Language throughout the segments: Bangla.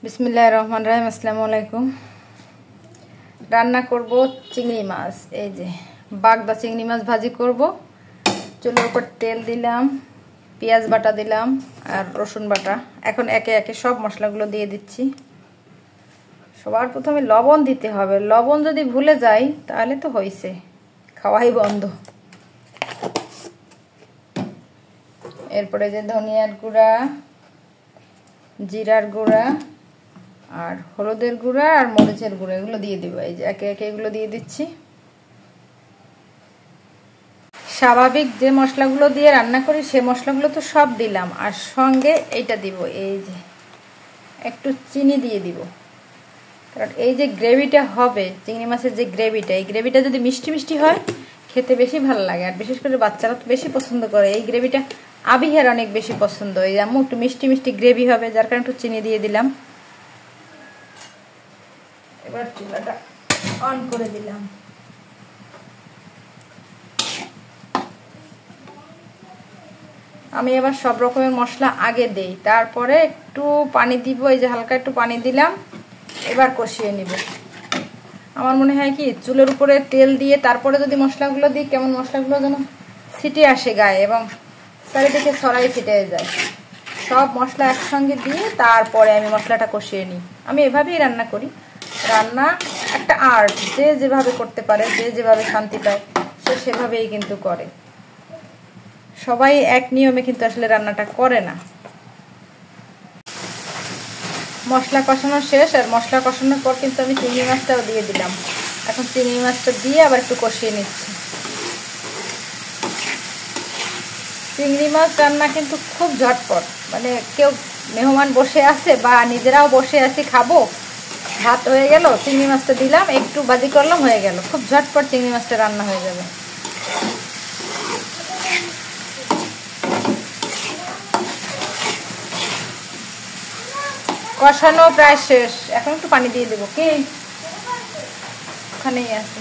বিসমিল্লাহির রহমানির রহিম। আসসালামু আলাইকুম। রান্না করব চিংড়ি মাছ। এই যে বাগদা চিংড়ি মাছ ভাজি করব। চুলার উপর তেল দিলাম, পেঁয়াজ বাটা দিলাম আর রসুন বাটা। এখন একে একে সব মশলাগুলো দিয়ে দিচ্ছি। সবার প্রথমে লবণ দিতে হবে। লবণ যদি ভুলে যাই তাহলে তো হইছে, খাওয়াই বন্ধ। এরপরে যে ধনিয়ার গুঁড়া, জিরার গুঁড়া আর হলুদের গুঁড়া আর মরিচের গুঁড়া এগুলো দিয়ে দিব। এই যে একে একে এগুলো দিয়ে দিচ্ছি। স্বাভাবিক যে মশলাগুলো দিয়ে রান্না করি সে মশলাগুলো তো সব দিলাম, আর সঙ্গে এইটা দিব, এই যে একটু চিনি দিয়ে দিব। কারণ এই যে গ্রেভিটা হবে, চিংড়ি মাছের যে গ্রেভিটা, এই গ্রেভিটা যদি মিষ্টি মিষ্টি হয় খেতে বেশি ভালো লাগে। আর বিশেষ করে বাচ্চারা তো বেশি পছন্দ করে এই গ্রেভিটা। আবিহার অনেক বেশি পছন্দ। এই আম্মু একটু মিষ্টি মিষ্টি গ্রেভি হবে, যার কারণে একটু চিনি দিয়ে দিলাম। এবার চুলাটা অন করে দিলাম। আমি এবার সব রকমের মশলা আগে দেই, তারপরে একটু পানি দিব। এই যে হালকা একটু পানি দিলাম, এবার কষিয়ে নিব। আমার মনে হয় কি চুলের উপরে তেল দিয়ে তারপরে যদি মশলাগুলো দিই, কেমন মশলাগুলো যেন ছিটে আসে গায়ে এবং চারিদিকে ছড়াই ছিটে যায়। সব মশলা একসঙ্গে দিয়ে তারপরে আমি মশলাটা কষিয়ে নিই। আমি এভাবেই রান্না করি। রান্না একটা আর্ট, যে যেভাবে করতে পারে, যে যেভাবে শান্তি পায় সে সেভাবেই কিন্তু করে। সবাই এক নিয়মে কিন্তু আসলে রান্নাটা করে না। মশলা কষানো শেষ, আর মশলা কষানোর পর কিন্তু আমি চিংড়ি মাছটাও দিয়ে দিলাম। এখন চিংড়ি মাছটা দিয়ে আবার একটু কষিয়ে নিচ্ছি। চিংড়ি মাছ রান্না কিন্তু খুব ঝটপট। মানে কেউ মেহমান বসে আছে বা নিজেরাও বসে আছি, খাবো, ভাত হয়ে গেল, চিংড়ি মাছটা দিলাম, একটু ভাজি করলাম, হয়ে গেল। খুব ঝটপট চিংড়ি মাছটা রান্না হয়ে যাবে। কষানো প্রায় শেষ, এখন একটু পানি দিয়ে দেবো। কি ওখানেই আছে।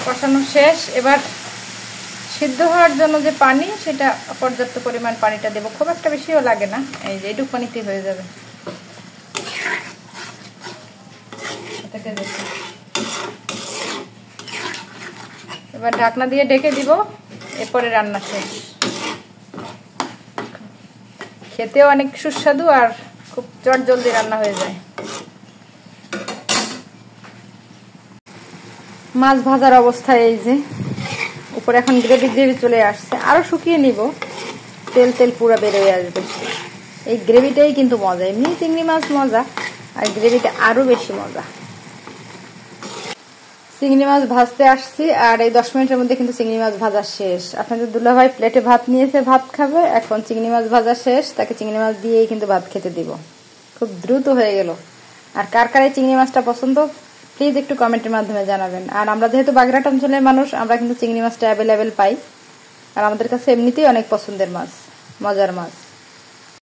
কষানো শেষ। এবার সিদ্ধ হওয়ার জন্য যে পানি, সেটা পর্যাপ্ত পরিমাণ পানিটা দেবো। খুব একটা বেশিও লাগে না, এই যে এইটুকু পানিতে হয়ে যাবে। এবার ঢাকনা দিয়ে ঢেকে দিব। এরপরে রান্না শেষ। খেতেও অনেক সুস্বাদু আর খুব চটজলদি রান্না হয়ে যায়। মাছ ভাজার অবস্থা এই যে উপরে এখন গ্রেভি গ্রেভি চলে আসছে। আরো শুকিয়ে নিব, তেল তেল পুরো বেরোয় আসবে। এই গ্রেভিটাই কিন্তু মজা। এমনি চিংড়ি মাছ মজা, আর গ্রেভিটা আরো বেশি মজা। চিংড়ি মাছ ভাজতে আসছি, আর এই 10 মিনিটের মধ্যে কিন্তু চিংড়ি মাছ ভাজা শেষ। আপনাদের দুলাভাই প্লেটে ভাত নিয়েছে, ভাত খাবে। এখন চিংড়ি মাছ ভাজা শেষ, তাকে চিংড়ি মাছ দিয়েই কিন্তু ভাত খেতে দিব। খুব দ্রুত হয়ে গেল। আর কার কার এই চিংড়ি মাছটা পছন্দ প্লিজ একটু কমেন্টের মাধ্যমে জানাবেন। আর আমরা যেহেতু বাগেরহাট অঞ্চলের মানুষ, আমরা কিন্তু চিংড়ি মাছটা অ্যাভেলেবেল পাই। আর আমাদের কাছে এমনিতেই অনেক পছন্দের মাছ, মজার মাছ।